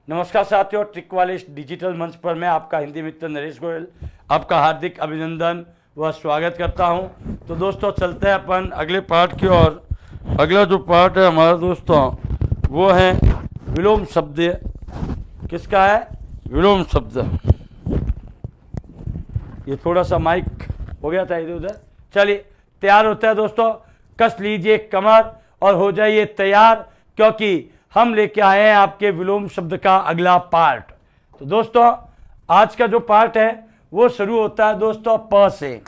नमस्कार साथियों, ट्रिक वाले इस डिजिटल मंच पर मैं आपका हिंदी मित्र नरेश गोयल आपका हार्दिक अभिनंदन व स्वागत करता हूं। तो दोस्तों चलते हैं अपन अगले पार्ट की ओर। अगला जो पार्ट है हमारा दोस्तों वो है विलोम शब्द। किसका है? विलोम शब्द। ये थोड़ा सा माइक हो गया था इधर उधर। चलिए तैयार होता है दोस्तों, कस लीजिए कमर और हो जाइए तैयार, क्योंकि हम लेके आए हैं आपके विलोम शब्द का अगला पार्ट। तो दोस्तों आज का जो पार्ट है वो शुरू होता है दोस्तों प से।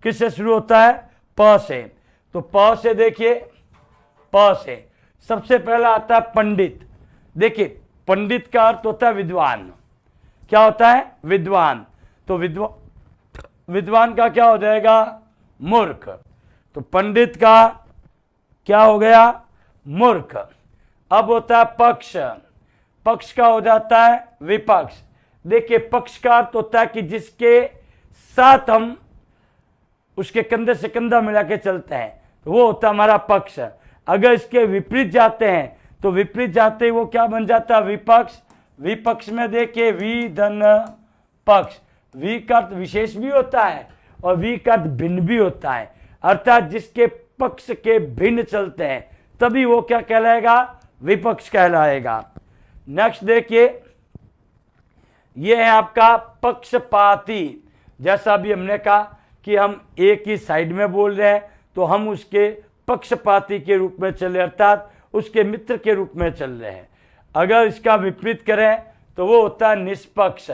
किससे शुरू होता है? प से। तो प से देखिए, प से सबसे पहला आता है पंडित। देखिए पंडित का अर्थ होता है विद्वान। क्या होता है? विद्वान। तो विद्वान का क्या हो जाएगा? मूर्ख। तो पंडित का क्या हो गया? मूर्ख। अब होता है पक्ष। पक्ष का हो जाता है विपक्ष। देखिए पक्ष का अर्थ होता है कि जिसके साथ हम उसके कंधे से कंधा मिला के चलते हैं, तो वो होता है हमारा पक्ष। अगर इसके विपरीत जाते हैं तो विपरीत जाते ही वो क्या बन जाता है? विपक्ष। विपक्ष में देखिए वी धन पक्ष। वी का अर्थ विशेष भी होता है और वी का अर्थ भिन्न भी होता है, अर्थात जिसके पक्ष के भिन्न चलते हैं तभी वो क्या कहलाएगा? विपक्ष कहलाएगा। नेक्स्ट देखिए, ये है आपका पक्षपाती। जैसा अभी हमने कहा कि हम एक ही साइड में बोल रहे हैं तो हम उसके पक्षपाती के रूप में चले, अर्थात उसके मित्र के रूप में चल रहे हैं। अगर इसका विपरीत करें तो वो होता है निष्पक्ष।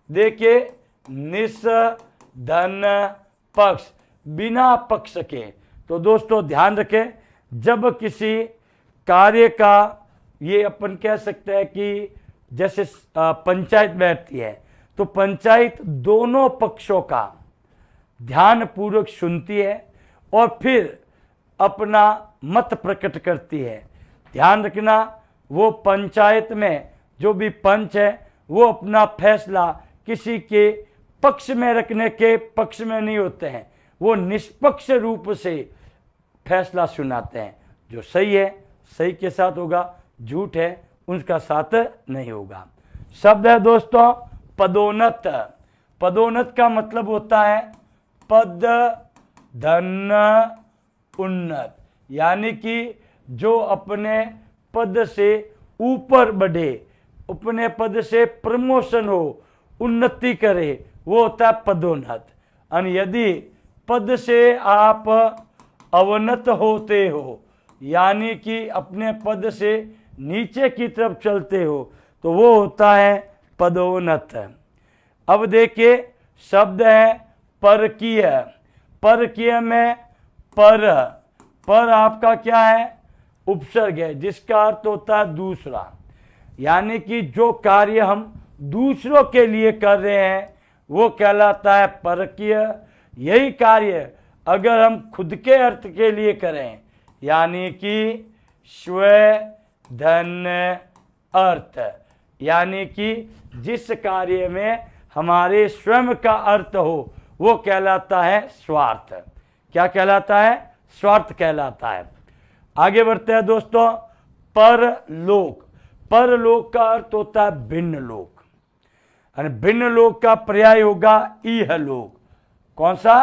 देखिए निस धन पक्ष, बिना पक्ष के। तो दोस्तों ध्यान रखें, जब किसी कार्य का, ये अपन कह सकते हैं कि जैसे पंचायत बैठती है तो पंचायत दोनों पक्षों का ध्यान पूर्वक सुनती है और फिर अपना मत प्रकट करती है। ध्यान रखना, वो पंचायत में जो भी पंच है वो अपना फैसला किसी के पक्ष में रखने के पक्ष में नहीं होते हैं, वो निष्पक्ष रूप से फैसला सुनाते हैं। जो सही है सही के साथ होगा, झूठ है उनका साथ नहीं होगा। शब्द है दोस्तों पदोन्नत। पदोन्नत का मतलब होता है पद धन उन्नत, यानी कि जो अपने पद से ऊपर बढ़े, अपने पद से प्रमोशन हो, उन्नति करे, वो होता है पदोन्नत। और यदि पद से आप अवनत होते हो, यानी कि अपने पद से नीचे की तरफ चलते हो, तो वो होता है पदोन्नत। अब देखिए शब्द है परकीय। परकीय में पर आपका क्या है? उपसर्ग है, जिसका अर्थ होता है दूसरा। यानी कि जो कार्य हम दूसरों के लिए कर रहे हैं वो कहलाता है परकीय। यही कार्य अगर हम खुद के अर्थ के लिए करें, यानी कि स्व धन अर्थ, यानी कि जिस कार्य में हमारे स्वयं का अर्थ हो वो कहलाता है स्वार्थ। क्या कहलाता है? स्वार्थ कहलाता है। आगे बढ़ते हैं दोस्तों, परलोक। परलोक का अर्थ होता है भिन्न लोक, और भिन्न लोक का पर्याय होगा इहलोक। कौन सा?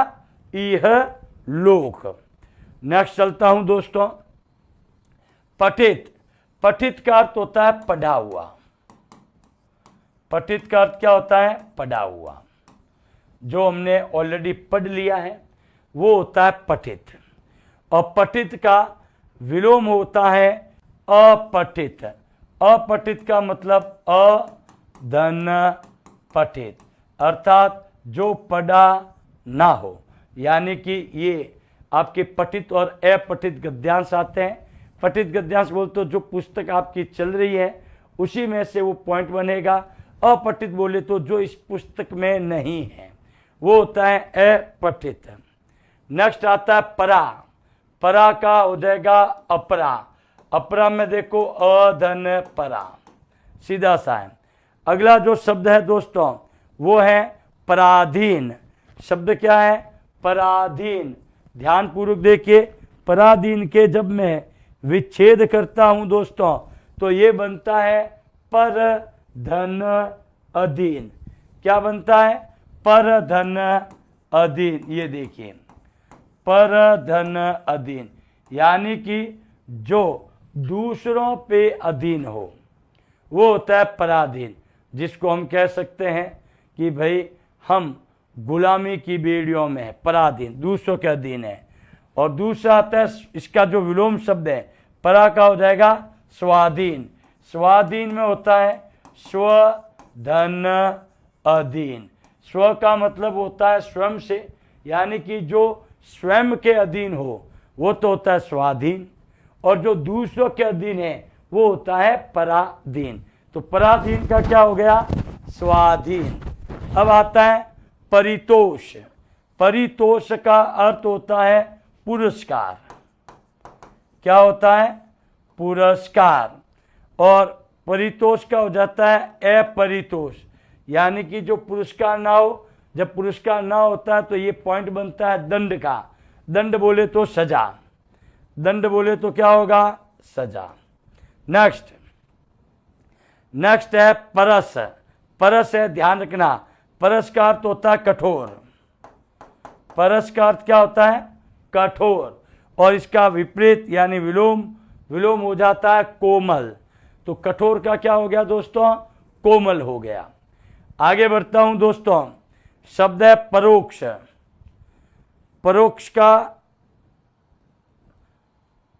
इहलोक। नेक्स्ट चलता हूं दोस्तों, पठित। पठित का अर्थ होता है पढ़ा हुआ। पठित का अर्थ क्या होता है? पढ़ा हुआ। जो हमने ऑलरेडी पढ़ लिया है वो होता है पठित। और पठित का विलोम होता है अपठित। अपठित का मतलब अधन पठित, अर्थात जो पढ़ा ना हो। यानी कि ये आपके पठित और अपठित गद्यांश आते हैं। पठित गद्यांश बोल तो जो पुस्तक आपकी चल रही है उसी में से वो पॉइंट बनेगा। अपठित बोले तो जो इस पुस्तक में नहीं है वो होता है अपठित। नेक्स्ट आता है परा। परा का हो जाएगा अपरा। अपरा में देखो अधन परा, सीधा सा है। अगला जो शब्द है दोस्तों वो है पराधीन। शब्द क्या है? पराधीन। ध्यान पूर्वक देखिए, पराधीन के जब मैं विच्छेद करता हूं दोस्तों तो ये बनता है धन अधीन। क्या बनता है? पर धन अधीन। ये देखिए, पर धन अधीन यानी कि जो दूसरों पे अधीन हो वो होता है पराधीन, जिसको हम कह सकते हैं कि भाई हम गुलामी की बेड़ियों में है, पराधीन, दूसरों के अधीन है। और दूसरा आता है, इसका जो विलोम शब्द है परा का हो जाएगा स्वाधीन। स्वाधीन में होता है स्व धन अधीन। स्व का मतलब होता है स्वयं से, यानी कि जो स्वयं के अधीन हो वो तो होता है स्वाधीन, और जो दूसरों के अधीन है वो होता है पराधीन। तो पराधीन का क्या हो गया? स्वाधीन। अब आता है परितोष। परितोष का अर्थ होता है पुरस्कार। क्या होता है? पुरस्कार। और परितोष का हो जाता है अपरितोष, यानी कि जो पुरस्कार ना हो। जब पुरस्कार ना होता है तो ये पॉइंट बनता है दंड का। दंड बोले तो सजा, दंड बोले तो क्या होगा? सजा। नेक्स्ट है परस। परस है, ध्यान रखना, परस का अर्थ होता है कठोर। परस का अर्थ क्या होता है? कठोर। और इसका विपरीत यानी विलोम, विलोम हो जाता है कोमल। तो कठोर का क्या हो गया दोस्तों? कोमल हो गया। आगे बढ़ता हूं दोस्तों, शब्द है परोक्ष। परोक्ष का,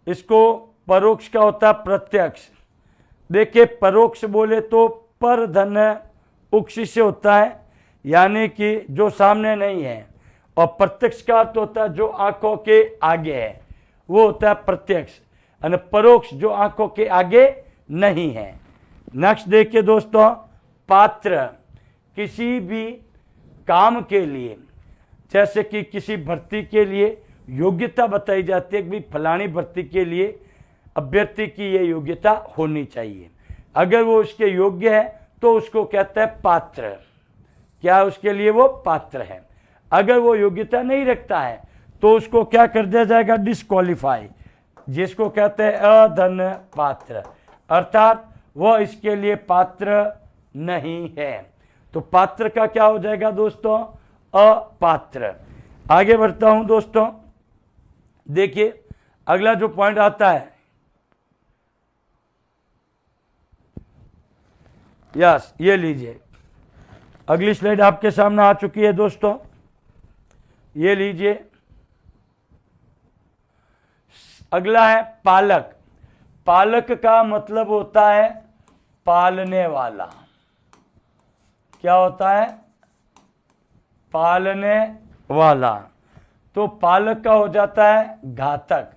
इसको परोक्ष का होता है प्रत्यक्ष। देखिए, परोक्ष बोले तो पर धन उक्ष से होता है, यानी कि जो सामने नहीं है। और प्रत्यक्ष का अर्थ होता है जो आंखों के आगे है, वो होता है प्रत्यक्ष। और परोक्ष जो आंखों के आगे नहीं है। नेक्स्ट देखिए दोस्तों, पात्र। किसी भी काम के लिए, जैसे कि किसी भर्ती के लिए योग्यता बताई जाती है कि भाई फलानी भर्ती के लिए अभ्यर्थी की ये योग्यता होनी चाहिए। अगर वो उसके योग्य है तो उसको कहता है पात्र। क्या उसके लिए वो पात्र है? अगर वो योग्यता नहीं रखता है तो उसको क्या कर दिया जाएगा? डिस्क्वालीफाई, जिसको कहते हैं अधन पात्र, अर्थात वह इसके लिए पात्र नहीं है। तो पात्र का क्या हो जाएगा दोस्तों? अपात्र। आगे बढ़ता हूं दोस्तों, देखिए अगला जो पॉइंट आता है, यस, ये लीजिए, अगली स्लाइड आपके सामने आ चुकी है दोस्तों, ये लीजिए। अगला है पालक। पालक का मतलब होता है पालने वाला। क्या होता है? पालने वाला। तो पालक का हो जाता है घातक,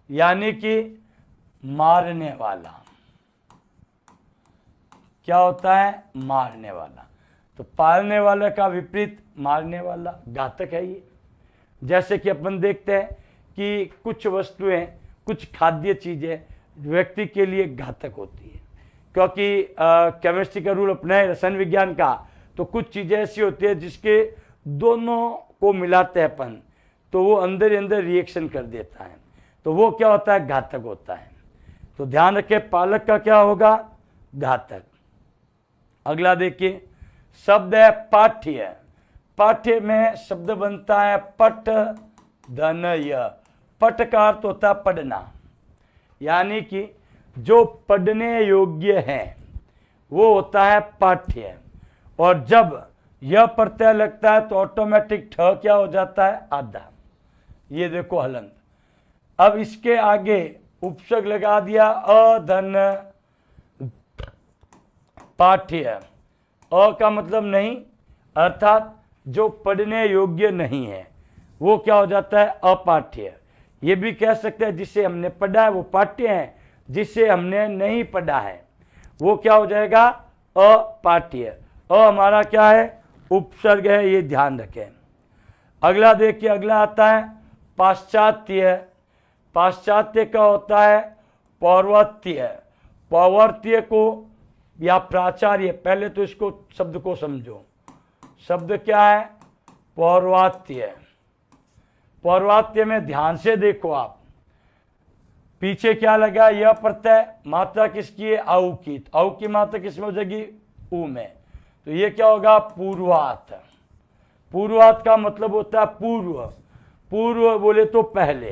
यानी कि मारने वाला। क्या होता है? मारने वाला। तो पालने वाला का विपरीत मारने वाला, घातक है ये। जैसे कि अपन देखते हैं कि कुछ वस्तुएं, कुछ खाद्य चीजें व्यक्ति के लिए घातक होती है, क्योंकि केमिस्ट्री का रूल अपना है, रसायन विज्ञान का। तो कुछ चीजें ऐसी होती है जिसके दोनों को मिलाते हैं अपन तो वो अंदर ही अंदर रिएक्शन कर देता है, तो वो क्या होता है? घातक होता है। तो ध्यान रखें, पालक का क्या होगा? घातक। अगला देखिए, शब्द है पाठ्य। पाठ्य में शब्द बनता है पठ धनय। पठ का अर्थ होता है पढ़ना, यानी कि जो पढ़ने योग्य है वो होता है पाठ्य। और जब यह प्रत्यय लगता है तो ऑटोमेटिक ठ क्या हो जाता है? आधा। ये देखो हलंत। अब इसके आगे उपसर्ग लगा दिया अधन पाठ्य। अ का मतलब नहीं, अर्थात जो पढ़ने योग्य नहीं है वो क्या हो जाता है? अपाठ्य। ये भी कह सकते हैं जिसे हमने पढ़ा है वो पाठ्य है, जिसे हमने नहीं पढ़ा है वो क्या हो जाएगा? अपाठ्य। अ हमारा क्या है? उपसर्ग है, ये ध्यान रखें। अगला देखिए, अगला आता है पाश्चात्य। पाश्चात्य का होता है पौर्वत्य। पौवर्त्य को या प्राचार्य, पहले तो इसको शब्द को समझो। शब्द क्या है? पौर्वात्य। पौर्वात्य में ध्यान से देखो आप, पीछे क्या लगा? यह प्रत्यय, मात्रा किसकी है? औ की। औ की मात्रा किसमें हो जाएगी? ऊ में। तो ये क्या होगा, पूर्वात। पूर्वात का मतलब होता है पूर्व। पूर्व बोले तो पहले।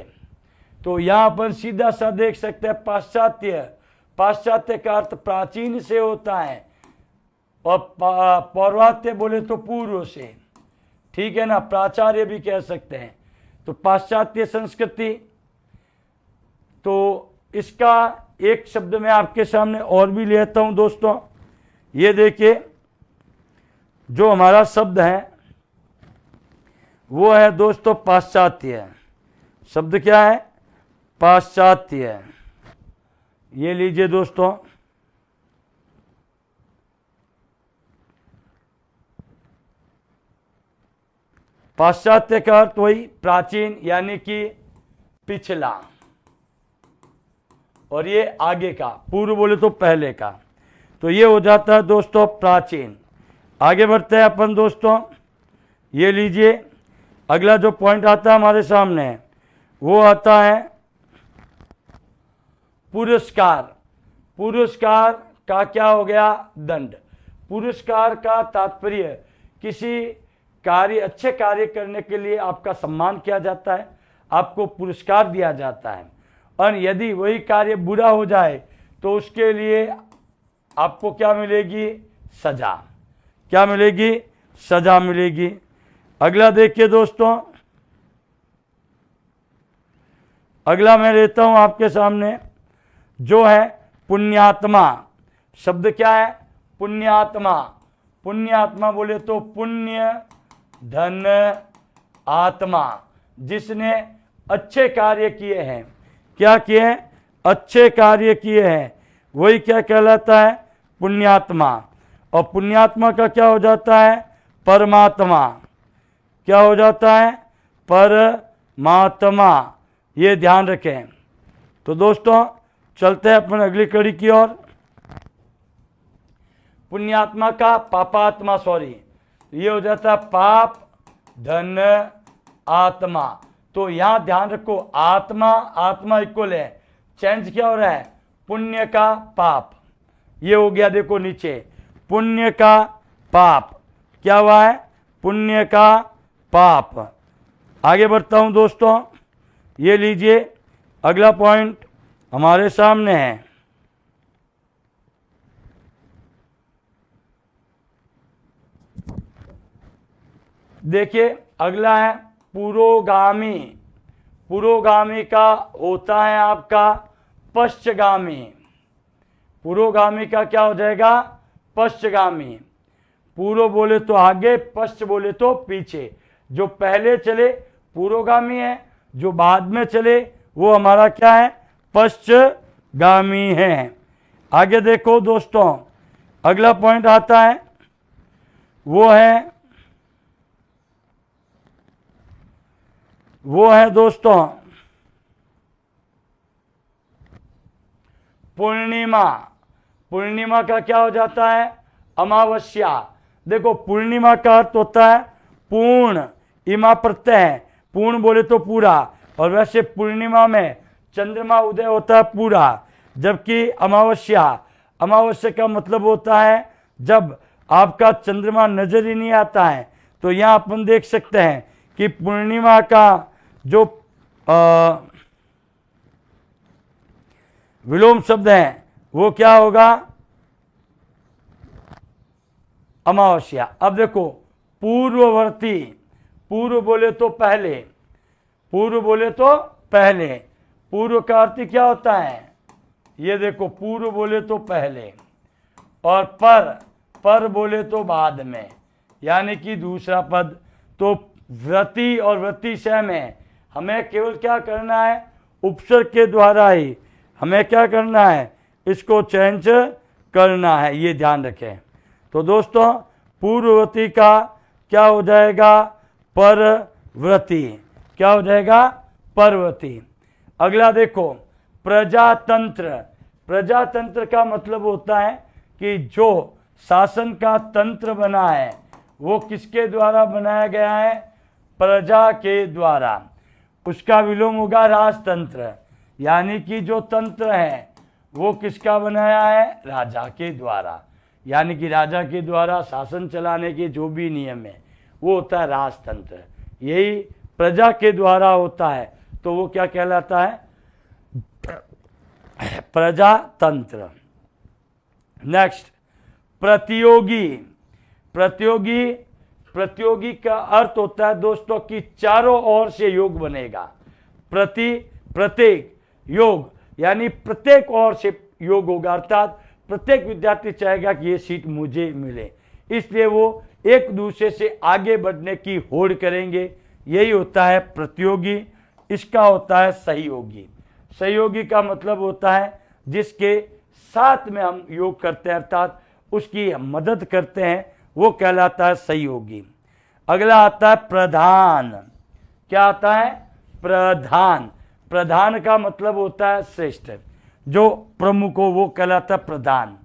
तो यहाँ पर सीधा सा देख सकते हैं पाश्चात्य। पाश्चात्य का अर्थ प्राचीन से होता है और पौर्वात्य बोले तो पूर्व से, ठीक है ना, प्राचार्य भी कह सकते हैं। तो पाश्चात्य संस्कृति। तो इसका एक शब्द मैं आपके सामने और भी लेता हूं दोस्तों। ये देखिए, जो हमारा शब्द है वो है दोस्तों पाश्चात्य। शब्द क्या है, पाश्चात्य। ये लीजिए दोस्तों, पाश्चात्य का अर्थ वही प्राचीन यानी कि पिछला, और ये आगे का, पूर्व बोले तो पहले का। तो ये हो जाता है दोस्तों प्राचीन। आगे बढ़ते हैं अपन दोस्तों। ये लीजिए, अगला जो पॉइंट आता है हमारे सामने वो आता है पुरस्कार। पुरस्कार का क्या हो गया, दंड। पुरस्कार का तात्पर्य किसी कार्य, अच्छे कार्य करने के लिए आपका सम्मान किया जाता है, आपको पुरस्कार दिया जाता है। और यदि वही कार्य बुरा हो जाए तो उसके लिए आपको क्या मिलेगी, सजा। क्या मिलेगी, सजा मिलेगी। अगला देखिए दोस्तों, अगला मैं लेता हूं आपके सामने जो है पुण्यात्मा। शब्द क्या है, पुण्यात्मा। पुण्यात्मा बोले तो पुण्य धन आत्मा, जिसने अच्छे कार्य किए हैं। क्या किए हैं, अच्छे कार्य किए हैं, वही क्या कहलाता है, पुण्यात्मा। और पुण्यात्मा का क्या हो जाता है, परमात्मा। क्या हो जाता है, परमात्मा। ये ध्यान रखें। तो दोस्तों चलते हैं अपन अगली कड़ी की ओर। पुण्यात्मा का पापात्मा, सॉरी, ये हो जाता है पाप धन आत्मा। तो यहां ध्यान रखो, आत्मा आत्मा इक्वल है, चेंज क्या हो रहा है, पुण्य का पाप। ये हो गया देखो नीचे, पुण्य का पाप। क्या हुआ है, पुण्य का पाप। आगे बढ़ता हूं दोस्तों। ये लीजिए, अगला पॉइंट हमारे सामने है। देखिए अगला है पुरोगामी। पुरोगामी का होता है आपका पश्चगामी। पुरोगामी का क्या हो जाएगा, पश्चगामी। पूर्व बोले तो आगे, पश्च बोले तो पीछे। जो पहले चले पुरोगामी है, जो बाद में चले वो हमारा क्या है, पश्चगामी है। आगे देखो दोस्तों, अगला पॉइंट आता है वो है दोस्तों पूर्णिमा। पूर्णिमा का क्या हो जाता है, अमावस्या। देखो पूर्णिमा का अर्थ होता है पूर्ण, इमा प्रत्यय है, पूर्ण बोले तो पूरा। और वैसे पूर्णिमा में चंद्रमा उदय होता है पूरा, जबकि अमावस्या, अमावस्या का मतलब होता है जब आपका चंद्रमा नजर ही नहीं आता है। तो यहाँ अपन देख सकते हैं कि पूर्णिमा का जो विलोम शब्द है वो क्या होगा, अमावस्या। अब देखो पूर्ववर्ती, पूर्व बोले तो पहले, पूर्व बोले तो पहले। पूर्व का अर्थ क्या होता है, ये देखो पूर्व बोले तो पहले, और पर बोले तो बाद में, यानी कि दूसरा पद। तो व्रति और व्रतिशय में हमें केवल क्या करना है, उपसर्ग के द्वारा ही हमें क्या करना है, इसको चेंज करना है, ये ध्यान रखें। तो दोस्तों पूर्ववर्ती का क्या हो जाएगा, परव्रती। क्या हो जाएगा, परवर्ती। अगला देखो प्रजातंत्र। प्रजातंत्र का मतलब होता है कि जो शासन का तंत्र बना है वो किसके द्वारा बनाया गया है, प्रजा के द्वारा। उसका विलोम होगा राजतंत्र, यानी कि जो तंत्र है वो किसका बनाया है, राजा के द्वारा। यानी कि राजा के द्वारा शासन चलाने के जो भी नियम है वो होता है राजतंत्र। यही प्रजा के द्वारा होता है तो वो क्या कहलाता है? प्रजातंत्र। नेक्स्ट, प्रतियोगी। प्रतियोगी, प्रतियोगी का अर्थ होता है दोस्तों कि चारों ओर से योग बनेगा। प्रत्येक योग यानी प्रत्येक ओर से योग होगा, अर्थात प्रत्येक विद्यार्थी चाहेगा कि ये सीट मुझे मिले, इसलिए वो एक दूसरे से आगे बढ़ने की होड़ करेंगे। यही होता है प्रतियोगी। इसका होता है सहयोगी। सहयोगी का मतलब होता है जिसके साथ में हम योग करते हैं, अर्थात उसकी मदद करते हैं, वो कहलाता है सहयोगी। अगला आता है प्रधान। क्या आता है? प्रधान। प्रधान का मतलब होता है श्रेष्ठ, जो प्रमुख हो वो कहलाता है प्रधान।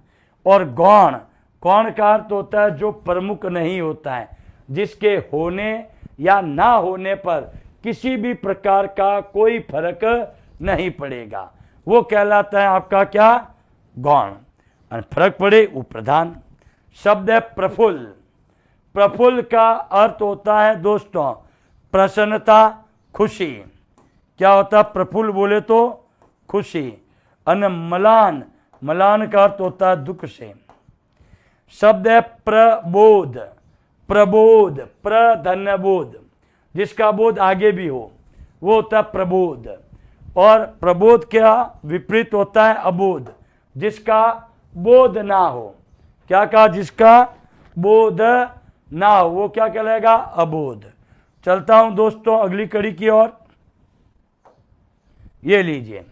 और गौण, गौण का अर्थ होता है जो प्रमुख नहीं होता है, जिसके होने या ना होने पर किसी भी प्रकार का कोई फर्क नहीं पड़ेगा, वो कहलाता है आपका क्या? गौण। और फर्क पड़े वो प्रधान। शब्द है प्रफुल्ल। प्रफुल्ल का अर्थ होता है दोस्तों प्रसन्नता, खुशी। क्या होता है प्रफुल्ल बोले तो? खुशी। और मलान, मलान का अर्थ होता है दुख से। शब्द है प्रबोध। प्रबोध, प्रधन्यबोध, जिसका बोध आगे भी हो वो होता है प्रबोध। और प्रबोध का विपरीत होता है अबोध, जिसका बोध ना हो। क्या कहा? जिसका बोध ना हो वो क्या कहलाएगा? अबोध। चलता हूं दोस्तों अगली कड़ी की ओर। ये लीजिए,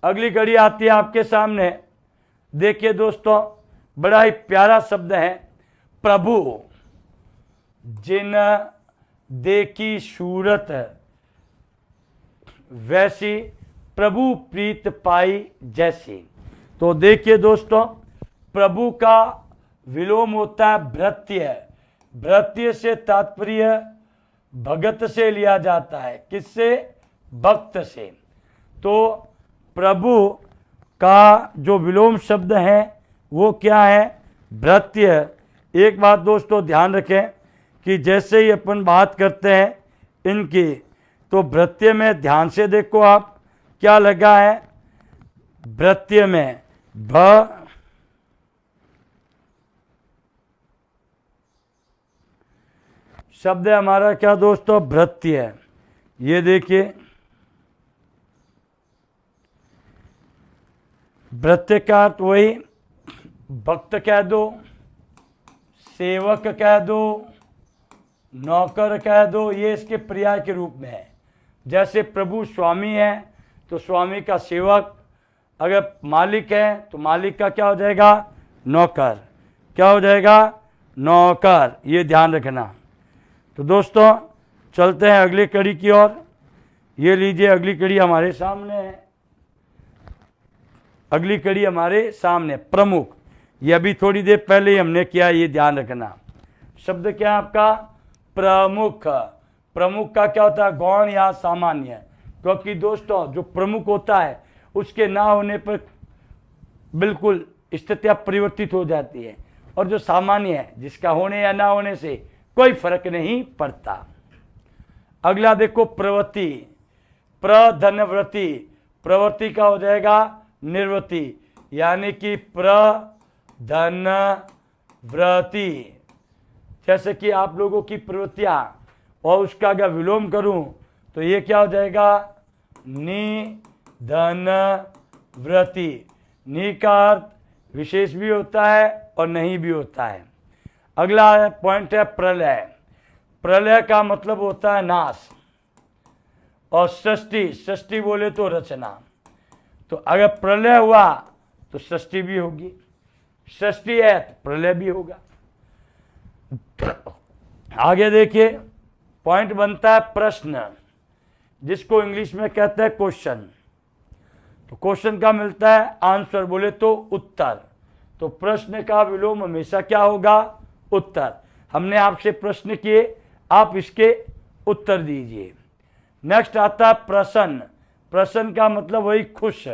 अगली कड़ी आती है आपके सामने। देखिए दोस्तों, बड़ा ही प्यारा शब्द है प्रभु। जिन देखी सूरत वैसी, प्रभु प्रीत पाई जैसी। तो देखिए दोस्तों, प्रभु का विलोम होता है भृत्य। भृत्य से तात्पर्य भगत से लिया जाता है। किससे? भक्त से। तो प्रभु का जो विलोम शब्द है वो क्या है? भृत्य। एक बात दोस्तों ध्यान रखें कि जैसे ही अपन बात करते हैं इनकी, तो भृत्य में ध्यान से देखो आप क्या लगा है। भृत्य में भ शब्द है हमारा क्या दोस्तों? भृत्य। ये देखिए, भृत्य का अर्थ वही भक्त कह दो, सेवक कह दो, नौकर कह दो, ये इसके पर्याय के रूप में है। जैसे प्रभु स्वामी है तो स्वामी का सेवक, अगर मालिक है तो मालिक का क्या हो जाएगा? नौकर। क्या हो जाएगा? नौकर। ये ध्यान रखना। तो दोस्तों चलते हैं अगली कड़ी की ओर। ये लीजिए, अगली कड़ी हमारे सामने है। अगली कड़ी हमारे सामने प्रमुख। ये अभी थोड़ी देर पहले ही हमने किया, ये ध्यान रखना। शब्द क्या है आपका? प्रमुख। प्रमुख का क्या होता है? गौण या सामान्य। क्योंकि दोस्तों जो प्रमुख होता है उसके ना होने पर बिल्कुल स्थितियां परिवर्तित हो जाती है, और जो सामान्य है जिसका होने या ना होने से कोई फर्क नहीं पड़ता। अगला देखो प्रवृत्ति। प्रधनव्रति। प्रवृत्ति का हो जाएगा निर्वृत्ति, यानी कि प्रधनव्रति। जैसे कि आप लोगों की प्रवृत्तियां, और उसका अगर विलोम करूं तो ये क्या हो जाएगा? निधनव्रति। नि का अर्थ विशेष भी होता है और नहीं भी होता है। अगला पॉइंट है प्रलय। प्रलय का मतलब होता है नाश। और सृष्टि, सृष्टि बोले तो रचना। तो अगर प्रलय हुआ तो सृष्टि भी होगी, सृष्टि है तो प्रलय भी होगा। आगे देखिए, पॉइंट बनता है प्रश्न, जिसको इंग्लिश में कहते हैं क्वेश्चन। तो क्वेश्चन का मिलता है आंसर, बोले तो उत्तर। तो प्रश्न का विलोम हमेशा क्या होगा? उत्तर। हमने आपसे प्रश्न किए, आप इसके उत्तर दीजिए। नेक्स्ट आता है प्रसन्न। प्रसन्न का मतलब वही खुश,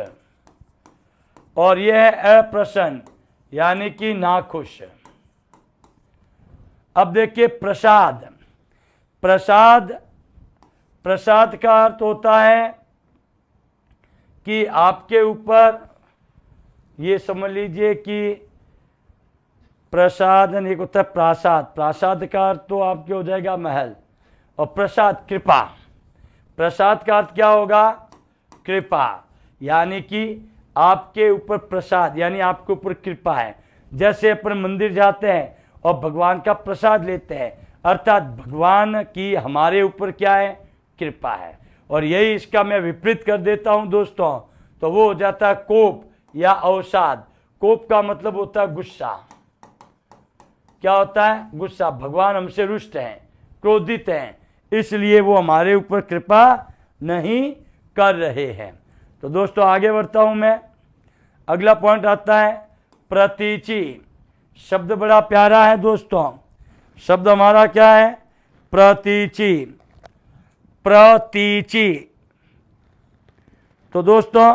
और यह है अप्रसन्न, यानी कि नाखुश। अब देखिए प्रसाद। प्रसाद, प्रसाद का अर्थ होता है कि आपके ऊपर, ये समझ लीजिए कि प्रसादन एक होता है प्रासाद। प्रासाद का अर्थ तो आपके हो जाएगा महल, और प्रसाद कृपा। प्रसाद का अर्थ क्या होगा? कृपा। यानी कि आपके ऊपर प्रसाद, यानी आपके ऊपर कृपा है। जैसे अपन मंदिर जाते हैं और भगवान का प्रसाद लेते हैं, अर्थात भगवान की हमारे ऊपर क्या है? कृपा है। और यही इसका मैं विपरीत कर देता हूं दोस्तों, तो वो हो जाता है कोप या अवसाद। कोप का मतलब होता है गुस्सा। क्या होता है? गुस्सा। भगवान हमसे रुष्ट हैं, क्रोधित हैं, इसलिए वो हमारे ऊपर कृपा नहीं कर रहे हैं। तो दोस्तों आगे बढ़ता हूं मैं। अगला पॉइंट आता है प्रतीचि। शब्द बड़ा प्यारा है दोस्तों। शब्द हमारा क्या है? प्रतीचि। प्रतीचि। तो दोस्तों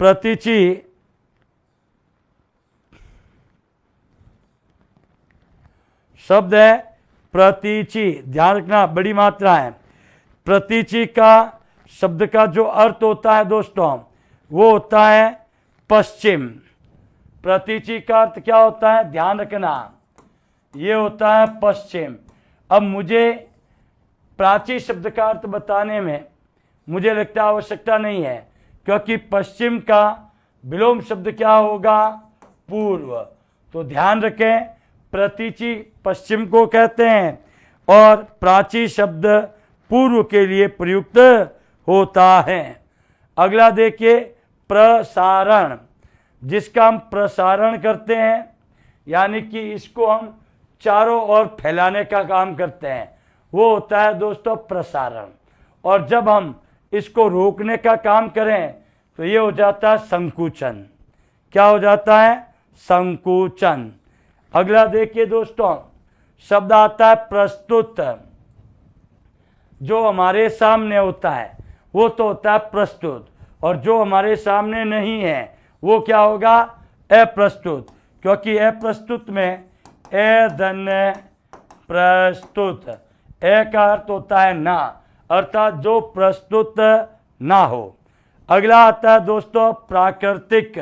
प्रतीचि शब्द है प्रतीचि, ध्यान रखना, बड़ी मात्रा है। प्रतीचि का शब्द का जो अर्थ होता है दोस्तों, वो होता है पश्चिम। प्रतीचि का अर्थ क्या होता है? ध्यान रखना, ये होता है पश्चिम। अब मुझे प्राची शब्द का अर्थ बताने में मुझे लगता है आवश्यकता नहीं है, क्योंकि पश्चिम का विलोम शब्द क्या होगा? पूर्व। तो ध्यान रखें, प्रतीचि पश्चिम को कहते हैं और प्राची शब्द पूर्व के लिए प्रयुक्त होता है। अगला देखिए प्रसारण, जिसका हम प्रसारण करते हैं, यानी कि इसको हम चारों ओर फैलाने का काम करते हैं, वो होता है दोस्तों प्रसारण। और जब हम इसको रोकने का काम करें तो ये हो जाता है संकुचन। क्या हो जाता है? संकुचन। अगला देखिए दोस्तों, शब्द आता है प्रस्तुत। जो हमारे सामने होता है वो तो होता है प्रस्तुत, और जो हमारे सामने नहीं है वो क्या होगा? अप्रस्तुत। क्योंकि अप्रस्तुत में ए धन्य प्रस्तुत, ए का अर्थ होता है ना, अर्थात जो प्रस्तुत ना हो। अगला आता है दोस्तों प्राकृतिक।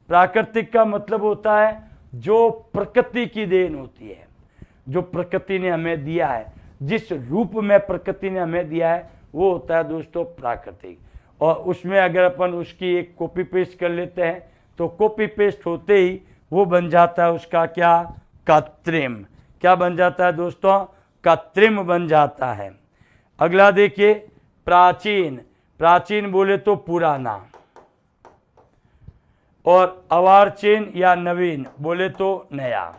प्राकृतिक का मतलब होता है जो प्रकृति की देन होती है, जो प्रकृति ने हमें दिया है, जिस रूप में प्रकृति ने हमें दिया है, वो होता है दोस्तों प्राकृतिक। और उसमें अगर अपन उसकी एक कॉपी पेस्ट कर लेते हैं तो कॉपी पेस्ट होते ही वो बन जाता है उसका क्या? कृत्रिम। क्या बन जाता है दोस्तों? कृत्रिम बन जाता है। अगला देखिए प्राचीन। प्राचीन बोले तो पुराना, और अर्वाचीन या नवीन बोले तो नया।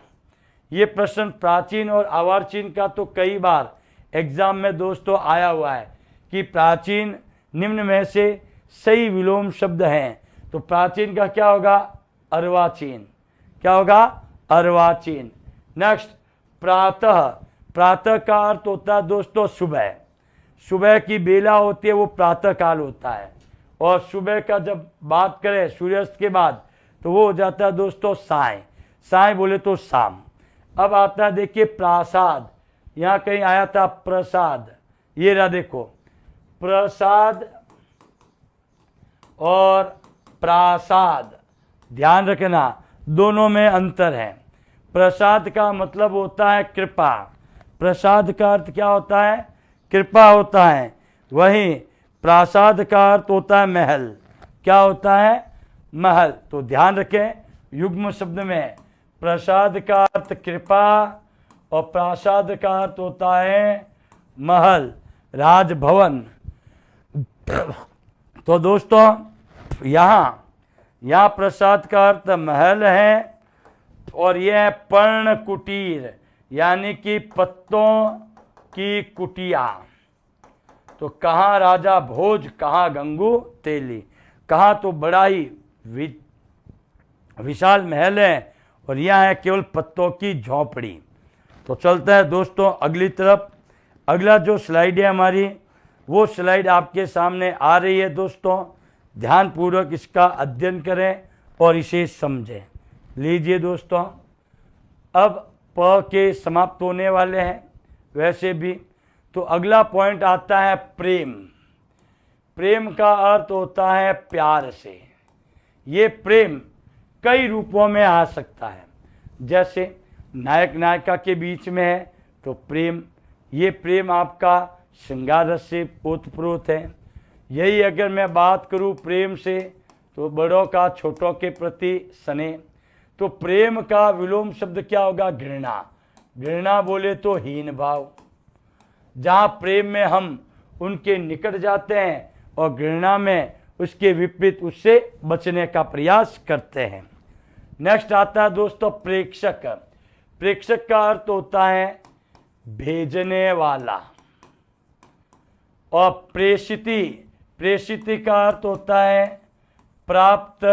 ये प्रश्न प्राचीन और अर्वाचीन का तो कई बार एग्जाम में दोस्तों आया हुआ है कि प्राचीन निम्न में से सही विलोम शब्द हैं, तो प्राचीन का क्या होगा? अर्वाचीन। क्या होगा? अर्वाचीन। नेक्स्ट प्रातः। प्रातः का अर्थ होता है दोस्तों सुबह। सुबह की बेला होती है वो प्रातः काल होता है, और सुबह का जब बात करें सूर्यास्त के बाद तो वो हो जाता है दोस्तों साय। साय बोले तो शाम। अब आता है देखिए प्रासाद। यहाँ कहीं आया था प्रसाद, ये रहा देखो, प्रसाद और प्रासाद, ध्यान रखना दोनों में अंतर है। प्रसाद का मतलब होता है कृपा। प्रसाद का अर्थ क्या होता है? कृपा होता है। वहीं प्रासाद का अर्थ होता है महल। क्या होता है? महल। तो ध्यान रखें, युग्म शब्द में प्रसाद का अर्थ कृपा और प्रासाद का अर्थ होता है महल, राजभवन। तो दोस्तों यहाँ प्रसाद का अर्थ महल है, और यह है पर्ण कुटीर, यानी कि पत्तों की कुटिया। तो कहाँ राजा भोज, कहाँ गंगू तेली, कहाँ तो बड़ा ही विशाल महल है, और यहाँ है केवल पत्तों की झोपड़ी। तो चलता है दोस्तों अगली तरफ। अगला जो स्लाइड है हमारी, वो स्लाइड आपके सामने आ रही है दोस्तों। ध्यानपूर्वक इसका अध्ययन करें और इसे समझें। लीजिए दोस्तों, अब प के समाप्त होने वाले हैं वैसे भी। तो अगला पॉइंट आता है प्रेम। प्रेम का अर्थ होता है प्यार से। ये प्रेम कई रूपों में आ सकता है, जैसे नायक नायिका के बीच में है तो प्रेम, ये प्रेम आपका श्रृंगार रस से ओतप्रोत है। यही अगर मैं बात करूं प्रेम से, तो बड़ों का छोटों के प्रति स्नेह। तो प्रेम का विलोम शब्द क्या होगा? घृणा। घृणा बोले तो हीन भाव। जहाँ प्रेम में हम उनके निकट जाते हैं और घृणा में उसके विपरीत उससे बचने का प्रयास करते हैं। नेक्स्ट आता है दोस्तों प्रेक्षक। प्रेक्षक का अर्थ होता है भेजने वाला। और प्रेषिती, प्रेषिती का अर्थ होता है प्राप्त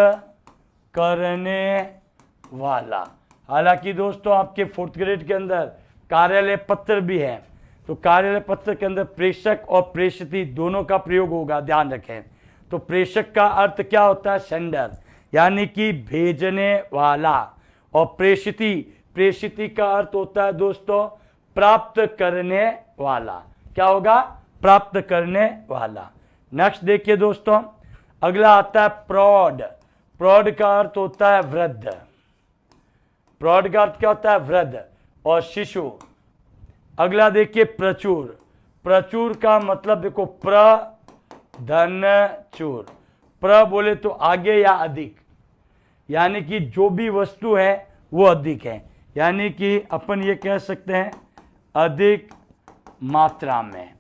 करने वाला। हालांकि दोस्तों आपके 4th ग्रेड के अंदर कार्यालय पत्र भी है, तो कार्यालय पत्र के अंदर प्रेषक और प्रेषिती दोनों का प्रयोग होगा, ध्यान रखें। तो प्रेषक का अर्थ क्या होता है? सेंडर, यानी कि भेजने वाला। और प्रेषिती, प्रेषिती का अर्थ होता है दोस्तों प्राप्त करने वाला। क्या होगा? प्राप्त करने वाला। नेक्स्ट देखिए दोस्तों, अगला आता है प्रौढ़। प्रौढ़ का अर्थ होता है वृद्ध। प्रौढ़ का अर्थ क्या होता है? वृद्ध और शिशु। अगला देखिए प्रचुर। प्रचुर का मतलब देखो धन चूर। प्र बोले तो आगे या अधिक, यानी कि जो भी वस्तु है वो अधिक है, यानी कि अपन ये कह सकते हैं अधिक मात्रा में।